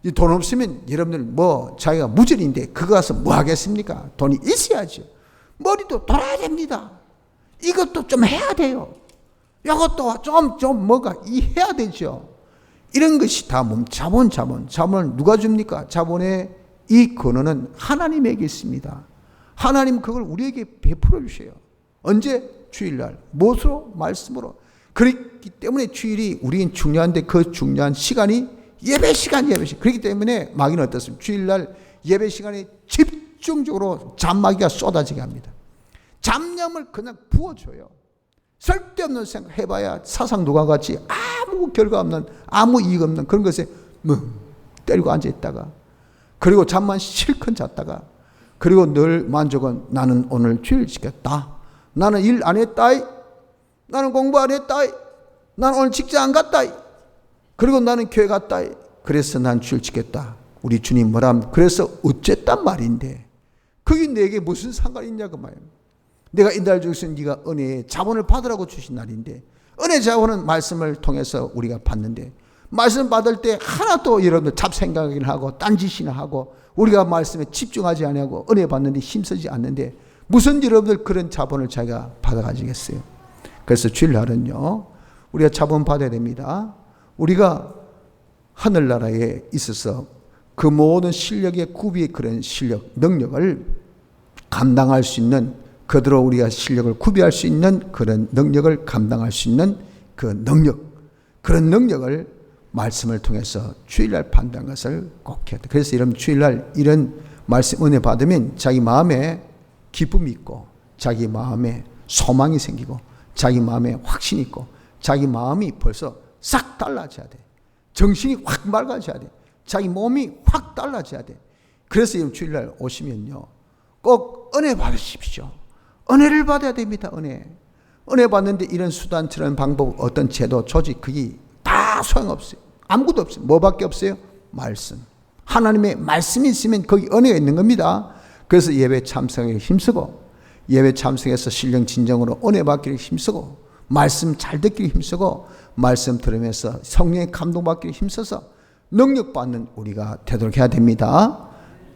이 돈 없으면 여러분들 뭐 자기가 무전인데 그거 가서 뭐 하겠습니까? 돈이 있어야죠. 머리도 돌아야 됩니다. 이것도 좀 해야 돼요. 이것도 좀 뭐가 해야 되죠. 이런 것이 다 자본을 누가 줍니까? 자본의 이 근원은 하나님에게 있습니다. 하나님 그걸 우리에게 베풀어 주셔요. 언제? 주일날. 무엇으로? 말씀으로. 그렇기 때문에 주일이 우리는 중요한데 그 중요한 시간이 예배 시간. 그렇기 때문에 마귀는 어떻습니까? 주일날 예배 시간에 집중적으로 잔마귀가 쏟아지게 합니다. 잡념을 그냥 부어줘요. 쓸데없는 생각 해봐야 사상 누가 같이 아무 결과 없는, 아무 이익 없는 그런 것에 때리고 앉아있다가, 그리고 잠만 실컷 잤다가, 그리고 늘 만족은 나는 오늘 주일 지켰다, 나는 일 안 했다, 나는 공부 안 했다, 나는 오늘 직장 안 갔다, 그리고 나는 교회 갔다, 그래서 난 주일 지켰다. 우리 주님 뭐람, 그래서 어쨌단 말인데 그게 내게 무슨 상관이 있냐 그 말이에요. 내가 이날 중에서 네가 은혜의 자본을 받으라고 주신 날인데, 은혜 자본은 말씀을 통해서 우리가 받는데, 말씀 받을 때 하나도 여러분들 잡생각이나 하고 딴짓이나 하고 우리가 말씀에 집중하지 아니하고 은혜 받는데 힘쓰지 않는데 무슨 여러분들 그런 자본을 자기가 받아가지겠어요. 그래서 주일날은요 우리가 자본 받아야 됩니다. 우리가 하늘나라에 있어서 그 모든 실력의 구비의 그런 실력, 능력을 감당할 수 있는, 그대로 우리가 실력을 구비할 수 있는 그런 능력을 감당할 수 있는 그 능력, 그런 능력을 말씀을 통해서 주일날 받는 것을 꼭 해야 돼. 그래서 이런 주일날 이런 말씀 은혜 받으면 자기 마음에 기쁨이 있고, 자기 마음에 소망이 생기고, 자기 마음에 확신이 있고, 자기 마음이 벌써 싹 달라져야 돼. 정신이 확 맑아져야 돼. 자기 몸이 확 달라져야 돼. 그래서 이런 주일날 오시면요 꼭 은혜 받으십시오. 은혜를 받아야 됩니다. 은혜 받는데 이런 수단처럼 방법, 어떤 제도, 조직, 그게 다 소용없어요. 아무것도 없어요. 뭐밖에 없어요? 말씀. 하나님의 말씀이 있으면 거기 은혜가 있는 겁니다. 그래서 예배 참석에 힘쓰고, 예배 참석해서 신령 진정으로 은혜 받기를 힘쓰고, 말씀 잘 듣기를 힘쓰고, 말씀 들으면서 성령의 감동받기를 힘써서 능력 받는 우리가 되도록 해야 됩니다.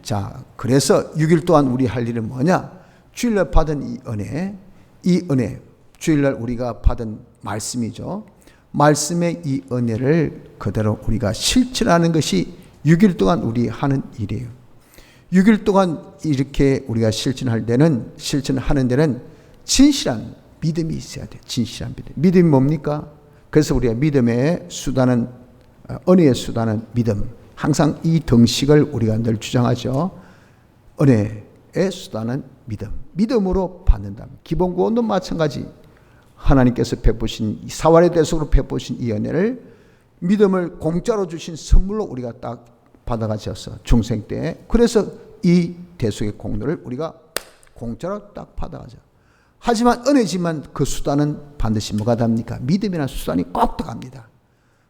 자, 그래서 6일 동안 우리 할 일은 뭐냐? 주일날 받은 이 은혜, 주일날 우리가 받은 말씀이죠. 말씀의 이 은혜를 그대로 우리가 실천하는 것이 6일 동안 우리 하는 일이에요. 6일 동안 이렇게 우리가 실천하는 데는 진실한 믿음이 있어야 돼요. 진실한 믿음. 믿음이 뭡니까? 그래서 우리가 믿음의 수단은, 은혜의 수단은 믿음. 항상 이 등식을 우리가 늘 주장하죠. 은혜의 수단은 믿음. 믿음으로 받는다. 기본 구원도 마찬가지. 하나님께서 베푸신, 사활의 대속으로 베푸신 이 은혜를, 믿음을 공짜로 주신 선물로 우리가 딱 받아가셔서 중생 때, 그래서 이 대속의 공로를 우리가 공짜로 딱 받아가죠. 하지만 은혜지만 그 수단은 반드시 뭐가 답니까? 믿음이라는 수단이 꼭 들어갑니다.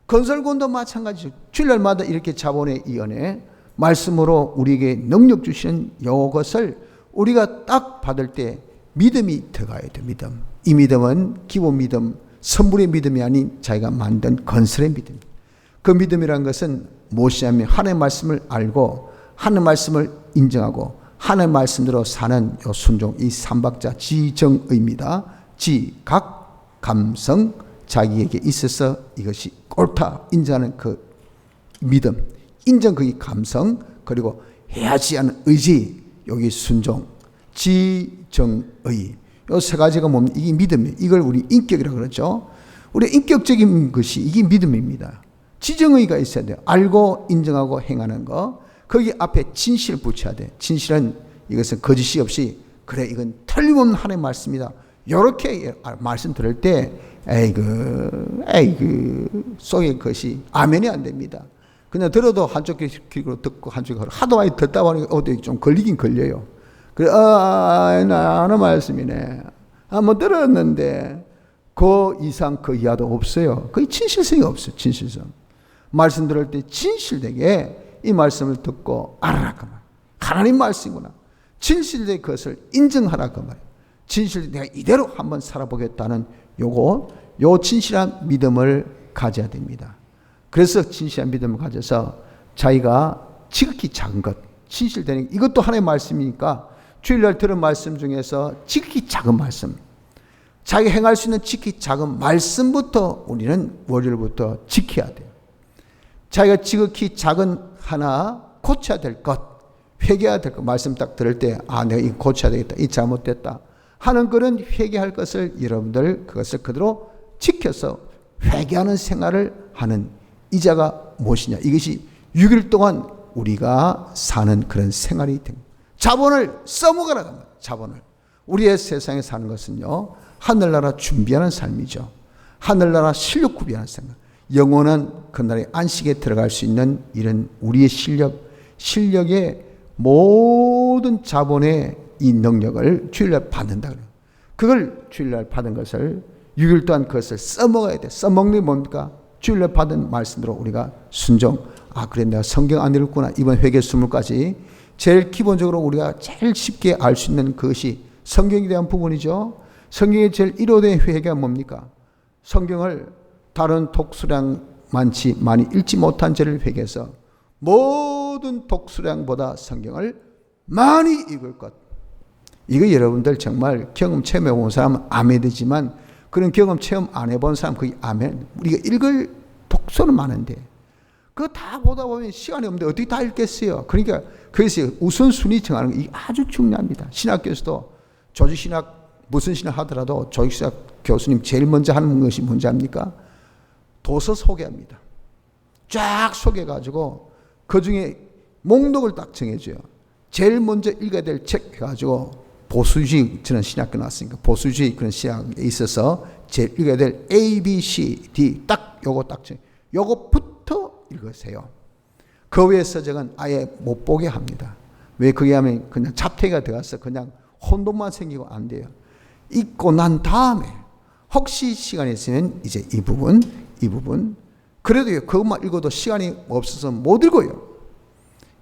건설군도 마찬가지죠. 주일날마다 이렇게 자본의 이 은혜, 말씀으로 우리에게 능력 주시는 이것을 우리가 딱 받을 때 믿음이 들어가야 돼요. 믿음. 이 믿음은 기본 믿음, 선물의 믿음이 아닌 자기가 만든 건설의 믿음. 그 믿음이라는 것은 무엇이냐면 하나님의 말씀을 알고 하나님의 말씀을 인정하고 하나님의 말씀대로 사는 요 순종, 이 삼박자 지정의입니다. 지, 각, 감성, 자기에게 있어서 이것이 옳다 인정하는 그 믿음, 인정 그 감성, 그리고 해야지 하는 의지, 여기 순종, 지정의. 요 세 가지가 뭡니까? 이게 믿음이에요. 이걸 우리 인격이라고 그러죠. 우리 인격적인 것이 이게 믿음입니다. 지정의가 있어야 돼요. 알고 인정하고 행하는 거. 거기 앞에 진실 붙여야 돼. 진실은 이것은 거짓이 없이 그래 이건 틀림없는 하나님의 말씀이다. 이렇게 말씀 들을 때 에이그 속의 것이 아멘이 안 됩니다. 그냥 들어도 한쪽 귀로 듣고 한쪽 귀로 하도 많이 듣다 보니까 어디 좀 걸리긴 걸려요. 그래 나 아는 말씀이네. 뭐 들었는데 그 이상 그 이하도 없어요. 거의 진실성이 없어요. 진실성. 말씀 들을 때 진실되게 이 말씀을 듣고 알아라 그 말. 하나님 말씀이구나. 진실되게 그것을 인정하라 그 말. 진실 내가 이대로 한번 살아보겠다는 요 진실한 믿음을 가져야 됩니다. 그래서 진실한 믿음을 가져서 자기가 지극히 작은 것, 진실되는 이것도 하나님의 말씀이니까 주일날 들은 말씀 중에서 지극히 작은 말씀, 자기 행할 수 있는 지극히 작은 말씀부터 우리는 월요일부터 지켜야 돼요. 자기가 지극히 작은 하나 고쳐야 될 것, 회개해야 될 것, 말씀 딱 들을 때 내가 이거 고쳐야 되겠다, 이 잘못됐다 하는 것은 회개할 것을 여러분들 그것을 그대로 지켜서 회개하는 생활을 하는 이자가 무엇이냐. 이것이 6일 동안 우리가 사는 그런 생활이 됩니다. 자본을 써먹으라고 합니다. 자본을. 우리의 세상에 사는 것은요, 하늘나라 준비하는 삶이죠. 하늘나라 실력 구비하는 생각. 영원한 그날의 안식에 들어갈 수 있는 이런 우리의 실력의 모든 자본의 이 능력을 주일날 받는다. 그걸 주일날 받은 것을 6일 동안 그것을 써먹어야 돼. 써먹는 게 뭡니까? 주일날 받은 말씀대로 우리가 순종. 그래 내가 성경 안 읽었구나. 이번 회개 수물까지 제일 기본적으로 우리가 제일 쉽게 알 수 있는 그것이 성경에 대한 부분이죠. 성경의 제일 1호된 회개가 뭡니까? 성경을 다른 독수량 많이 읽지 못한 죄를 회개해서 모든 독수량보다 성경을 많이 읽을 것. 이거 여러분들 정말 경험 체험해 본 사람은 아멘 되지만 그런 경험 체험 안 해본 사람 그게 아멘. 우리가 읽을 독서는 많은데 그거 다 보다 보면 시간이 없는데 어떻게 다 읽겠어요. 그러니까 그래서 우선순위 정하는 게 아주 중요합니다. 신학교에서도 조직신학 무슨 신학 하더라도 조직신학 교수님 제일 먼저 하는 것이 뭔지 압니까? 도서 소개합니다. 쫙 소개해가지고 그 중에 목록을 딱 정해줘요. 제일 먼저 읽어야 될 책 해가지고 보수주의, 저는 신학교 나왔으니까 보수주의 그런 신학에 있어서 제일 읽어야 될 A, B, C, D 딱 요거 딱 정해. 요거부터 읽으세요. 그 외의 서적은 아예 못 보게 합니다. 왜 그게 하면 그냥 잡태가 들어가서 그냥 혼돈만 생기고 안 돼요. 읽고 난 다음에 혹시 시간이 있으면 이제 이 부분 그래도 그것만 읽어도 시간이 없어서 못 읽어요.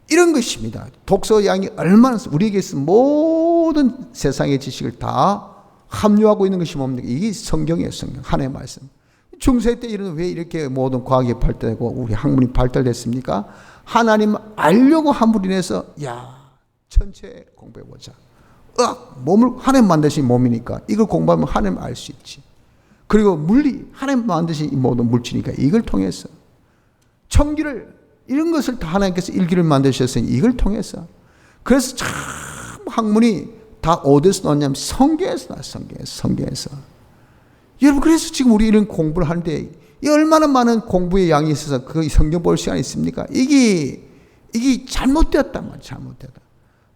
이런 것입니다. 독서 양이 얼마나 우리에게 있는 모든 세상의 지식을 다 함유하고 있는 것이 뭡니까? 이게 성경이에요. 성경. 하나님의 말씀. 중세 때 왜 이렇게 모든 과학이 발달되고 우리 학문이 발달됐습니까? 하나님 알려고 함으로 인해서 전체 공부해보자. 몸을 하나님 만드신 몸이니까 이걸 공부하면 하나님 알 수 있지. 그리고 물리 하나님 만드신 이 모든 물질이니까 이걸 통해서 청기를 이런 것을 다 하나님께서 일기를 만드셨으니 이걸 통해서 그래서 참 학문이 다 어디서 나왔냐면 성경에서 나왔어요. 성경에서. 여러분 그래서 지금 우리 이런 공부를 하는데 이 얼마나 많은 공부의 양이 있어서 그 성경 볼 시간이 있습니까? 이게 잘못되었단 말이에요. 잘못되었다.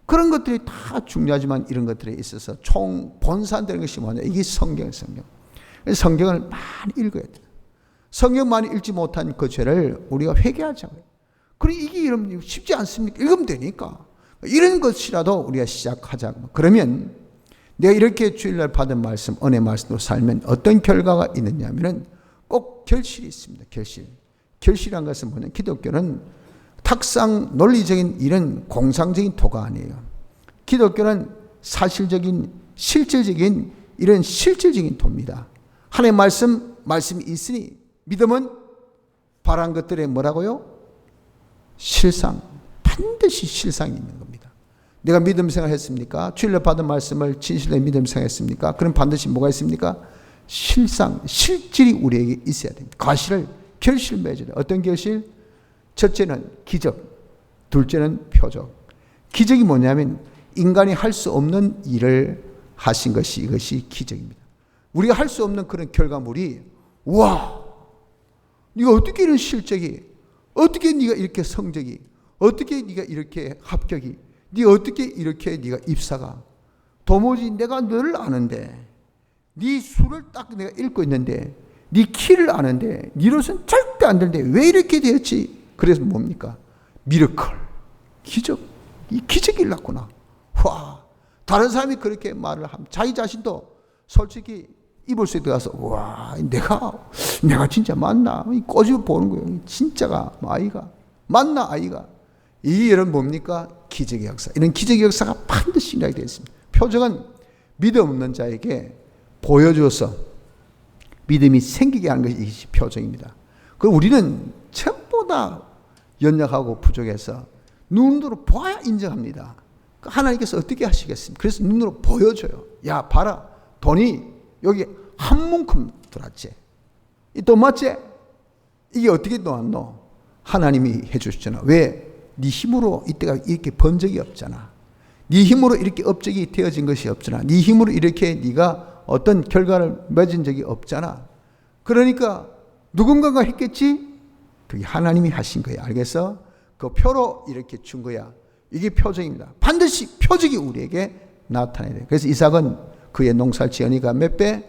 그런 것들이 다 중요하지만 이런 것들에 있어서 총 본산되는 것이 뭐냐? 이게 성경이에요. 성경을 많이 읽어야 돼요. 성경 많이 읽지 못한 그 죄를 우리가 회개하자고요. 그리고 이게 여러분 쉽지 않습니까? 읽으면 되니까. 이런 것이라도 우리가 시작하자고. 그러면 내가 이렇게 주일날 받은 말씀, 은혜 말씀으로 살면 어떤 결과가 있느냐 하면은 꼭 결실이 있습니다. 결실이란 것은 뭐냐? 기독교는 탁상 논리적인 이런 공상적인 도가 아니에요. 기독교는 사실적인 실질적인 이런 실질적인 도입니다. 하나님의 말씀이 있으니 믿음은 바란 것들의 뭐라고요? 실상, 반드시 실상이 있는 겁니다. 내가 믿음 생활했습니까? 주일날 받은 말씀을 진실로 믿음 생활했습니까? 그럼 반드시 뭐가 있습니까? 실상, 실질이 우리에게 있어야 됩니다. 과실을, 결실을 맺어야 돼요. 어떤 결실? 첫째는 기적, 둘째는 표적. 기적이 뭐냐면 인간이 할 수 없는 일을 하신 것이 이것이 기적입니다. 우리가 할 수 없는 그런 결과물이 와, 네가 어떻게 이런 실적이, 어떻게 네가 이렇게 성적이, 어떻게 네가 이렇게 합격이, 네가 어떻게 이렇게 네가 입사가, 도무지 내가 너를 아는데, 네 수를 딱 내가 읽고 있는데, 네 키를 아는데, 네로서는 절대 안 되는데 왜 이렇게 되었지? 그래서 뭡니까? 미러클, 기적. 이 기적이 일어났구나. 와, 다른 사람이 그렇게 말을 하면 자기 자신도 솔직히 입을 수 들어가서 와, 내가 진짜 맞나? 꼬집어 보는 거예요. 진짜가 아이가 맞나 아이가? 이게 여러분 뭡니까? 기적의 역사. 이런 기적의 역사가 반드시 일어나게 되어 있습니다. 표적은 믿음 없는 자에게 보여주어서 믿음이 생기게 하는 것이 이것이 표적입니다. 그럼 우리는 전부 다 연약하고 부족해서 눈으로 봐야 인정합니다. 하나님께서 어떻게 하시겠습니까? 그래서 눈으로 보여줘요. 야, 봐라. 돈이 여기 한 문큼 들어왔지. 또 맞지? 이게 어떻게 나왔노? 하나님이 해주셨잖아. 왜? 네 힘으로 이때가 이렇게 번 적이 없잖아. 네 힘으로 이렇게 업적이 되어진 것이 없잖아. 네 힘으로 이렇게 네가 어떤 결과를 맺은 적이 없잖아. 그러니까 누군가가 했겠지? 그게 하나님이 하신 거야. 알겠어? 그 표로 이렇게 준 거야. 이게 표적입니다. 반드시 표적이 우리에게 나타나야 돼요. 그래서 이삭은 그의 농사를 지으니까 몇 배?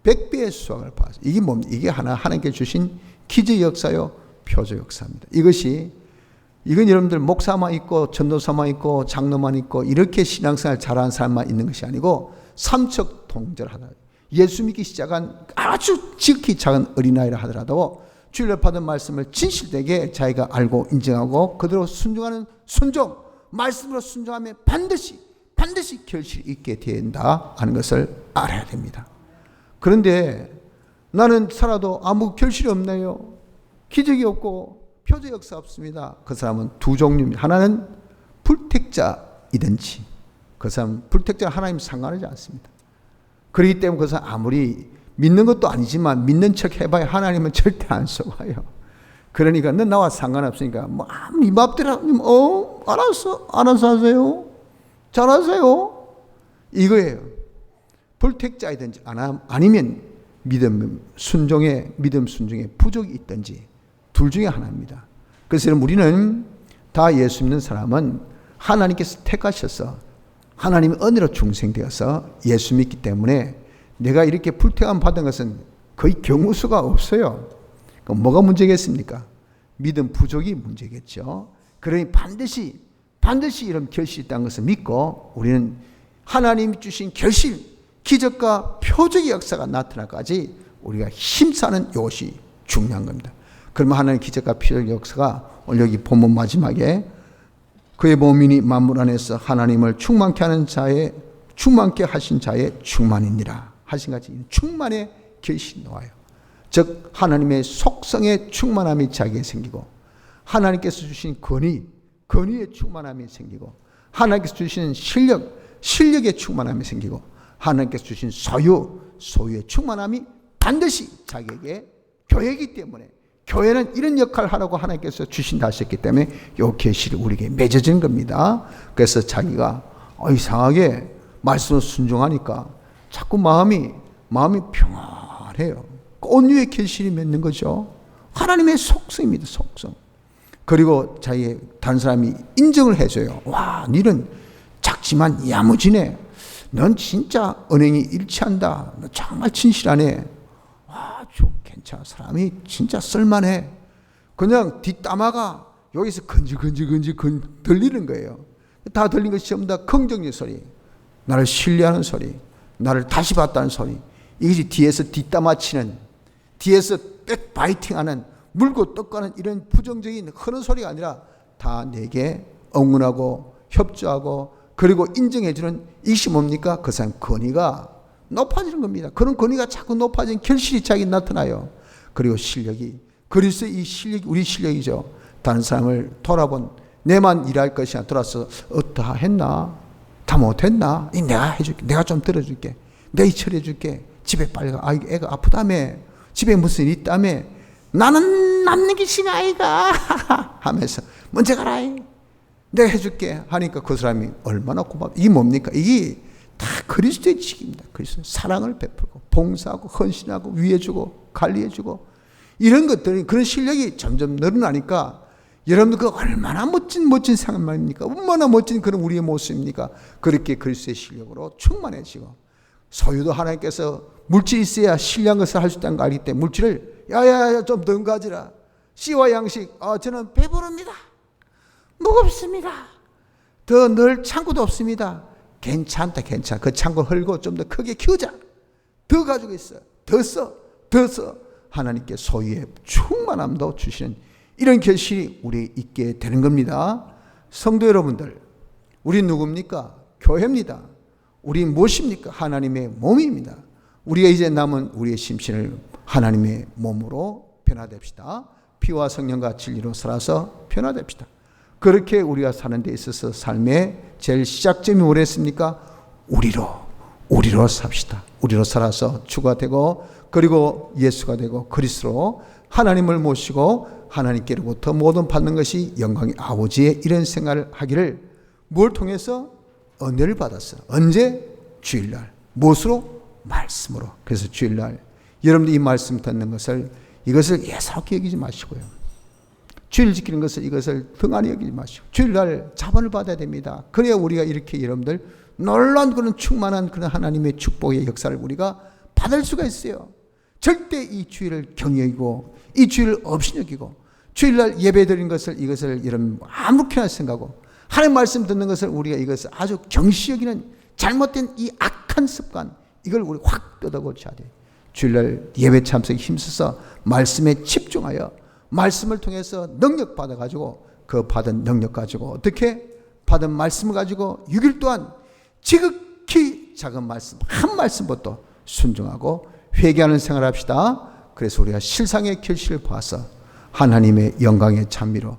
100배의 수확을 받았어요. 이게 뭡니까? 이게 하나님께 주신 기적 역사요, 표적 역사입니다. 이건 여러분들 목사만 있고 전도사만 있고 장로만 있고 이렇게 신앙생활 잘하는 사람만 있는 것이 아니고 삼척 동절하다. 예수 믿기 시작한 아주 지극히 작은 어린아이라 하더라도 주일날 받은 말씀을 진실되게 자기가 알고 인정하고 그대로 순종하는 순종, 말씀으로 순종하면 반드시 결실이 있게 된다 하는 것을 알아야 됩니다. 그런데 나는 살아도 아무 결실이 없네요. 기적이 없고 표적 역사 없습니다. 그 사람은 두 종류입니다. 하나는 불택자이든지 그 사람은 불택자 하나님 상관하지 않습니다. 그렇기 때문에 그 사람 아무리 믿는 것도 아니지만 믿는 척 해봐야 하나님은 절대 안 속아요. 그러니까 넌 나와 상관없으니까 뭐 네 맘대로 알았어 하세요. 잘하세요. 이거예요. 불택자이든지 아니면 믿음 순종에 부족이 있든지 둘 중에 하나입니다. 그래서 우리는 다 예수 믿는 사람은 하나님께서 택하셔서 하나님의 은혜로 중생되어서 예수 믿기 때문에 내가 이렇게 불택함 받은 것은 거의 경우수가 없어요. 그럼 뭐가 문제겠습니까? 믿음 부족이 문제겠죠. 그러니 반드시 이런 결실이 있다는 것을 믿고 우리는 하나님이 주신 결실, 기적과 표적의 역사가 나타나까지 우리가 힘쓰는 이것이 중요한 겁니다. 그러면 하나님의 기적과 표적의 역사가 오늘 여기 본문 마지막에 그의 몸이니 만물 안에서 하나님을 충만케 하신 자의 충만이니라 하신 같이 충만의 결실이 나와요. 즉 하나님의 속성의 충만함이 자기에 생기고 하나님께서 주신 권위의 충만함이 생기고 하나님께서 주신 실력의 충만함이 생기고 하나님께서 주신 소유의 충만함이 반드시 자기에게 교회이기 때문에 교회는 이런 역할을 하라고 하나님께서 주신다 하셨기 때문에 이 계시를 우리에게 맺어진 겁니다. 그래서 자기가 이상하게 말씀을 순종하니까 자꾸 마음이 평안해요. 온유의 결실이 맺는 거죠. 하나님의 속성입니다. 속성. 그리고 자기의 다른 사람이 인정을 해줘요. 와, 너는 작지만 야무지네. 넌 진짜 언행이 일치한다. 너 정말 진실하네. 와, 좀 괜찮아. 사람이 진짜 쓸만해. 그냥 뒷담화가 여기서 건지 들리는 거예요. 다 들린 것이 전부 다 긍정의 소리. 나를 신뢰하는 소리. 나를 다시 봤다는 소리. 이것이 뒤에서 뒷담화 치는, 뒤에서 백바이팅하는, 물고 뜯가는 이런 부정적인 그런 소리가 아니라 다 내게 응원하고 협조하고 그리고 인정해주는 이것이 뭡니까? 그 사람 권위가 높아지는 겁니다. 그런 권위가 자꾸 높아지는 결실이 자기 나타나요. 그리고 실력이, 그리스도의 이 실력이 우리 실력이죠. 다른 사람을 돌아본, 내만 일할 것이 아니라 돌아서 다 했나? 다 못했나? 내가 해줄게. 내가 좀 들어줄게. 내가 처리해줄게. 집에 빨리 가. 애가 아프다며. 집에 무슨 일 있다며. 나는 남는 게 싫어 아이가 하면서 먼저 가라. 내가 해줄게 하니까 그 사람이 얼마나 고맙. 이게 뭡니까? 이게 다 그리스도의 직입니다. 그리스도 사랑을 베풀고 봉사하고 헌신하고 위해주고 관리해주고 이런 것들이, 그런 실력이 점점 늘어나니까 여러분들 그 얼마나 멋진 상황입니까? 얼마나 멋진 그런 우리의 모습입니까? 그렇게 그리스도의 실력으로 충만해지고, 소유도 하나님께서 물질이 있어야 신뢰한 것을 할 수 있다는 걸 알기 때문에 물질을 야야야 좀 더 가지라. 씨와 양식, 저는 배부릅니다. 무겁습니다. 더 늘 창고도 없습니다. 괜찮다. 그 창고 헐고 좀 더 크게 키우자. 더 가지고 있어. 더 써. 하나님께 소유의 충만함도 주시는 이런 결실이 우리에 있게 되는 겁니다. 성도 여러분들, 우리 누굽니까? 교회입니다. 우리 무엇입니까? 하나님의 몸입니다. 우리가 이제 남은 우리의 심신을 하나님의 몸으로 변화됩시다. 피와 성령과 진리로 살아서 변화됩시다. 그렇게 우리가 사는 데 있어서 삶의 제일 시작점이 뭐랬습니까? 우리로 삽시다. 우리로 살아서 주가 되고, 그리고 예수가 되고 그리스도로 하나님을 모시고 하나님께로부터 모든 받는 것이 영광의 아버지의 이런 생활을 하기를, 뭘 통해서? 은혜를 받았어. 언제? 주일날. 무엇으로? 말씀으로. 그래서 주일날 여러분들 이 말씀 듣는 것을, 이것을 예사롭게 여기지 마시고요. 주일 지키는 것을, 이것을 등한히 여기지 마시고 주일날 자본을 받아야 됩니다. 그래야 우리가 이렇게 여러분들 놀라운 그런 충만한 그런 하나님의 축복의 역사를 우리가 받을 수가 있어요. 절대 이 주일을 경히 여기고 이 주일을 없이 여기고 주일날 예배 드린 것을, 이것을 여러분 아무렇게나 생각하고 하나님 말씀 듣는 것을 우리가 이것을 아주 경시 여기는 잘못된 이 악한 습관, 이걸 우리 확 뜯어 고쳐야 돼요. 주일날 예배 참석에 힘써서 말씀에 집중하여 말씀을 통해서 능력 받아가지고 그 받은 능력 가지고 어떻게 받은 말씀을 가지고 6일 동안 지극히 작은 말씀 한 말씀부터 순종하고 회개하는 생활을 합시다. 그래서 우리가 실상의 결실을 봐서 하나님의 영광의 찬미로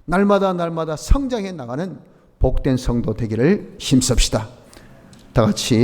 날마다 성장해 나가는 복된 성도 되기를 힘씁시다. 다 같이